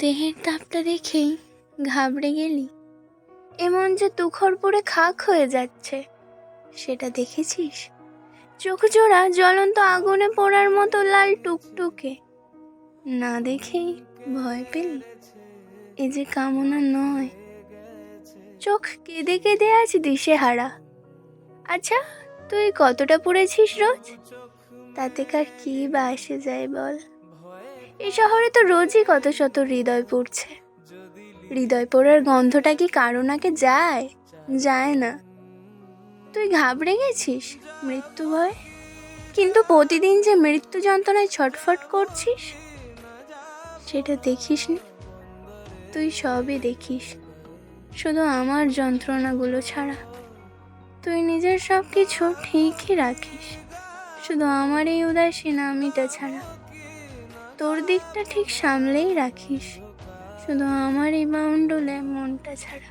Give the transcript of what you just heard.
দেহের তাপটা দেখেই ঘাবড়ে গেলি? এমন যে তুখর পড়ে খাক হয়ে যাচ্ছে, সেটা দেখেছিস? চোখ জোড়া জ্বলন্ত আগুনে পোড়ার মতো লাল টুকটুকে, না দেখেই ভয় পেলি? এ যে কামনা নয়। চোখ কেঁদে কেঁদে আজ দিশেহারা। আচ্ছা, তুই কতটা পড়েছিস রোজ? তাতে কার কি বা আসে যায় বল? এই শহরে তো রোজই কত শত হৃদয় পড়ছে। হৃদয় পোড়ার গন্ধটা কি কারো নাকে যায়? যায় না। তুই ঘাবড়ে গেছিস মৃত্যু ভয়, কিন্তু প্রতিদিন যে মৃত্যু যন্ত্রণায় ছটফট করছিস, সেটা দেখিস নি? তুই সবই দেখিস, শুধু আমার যন্ত্রণাগুলো ছাড়া। তুই নিজের সব কিছু ঠিকই রাখিস, শুধু আমার এই উদাসীন আমিটা ছাড়া। তোর দিকটা ঠিক সামলেই রাখিস, শুধু আমার এই বাউন্ডুলে মনটা ছাড়া।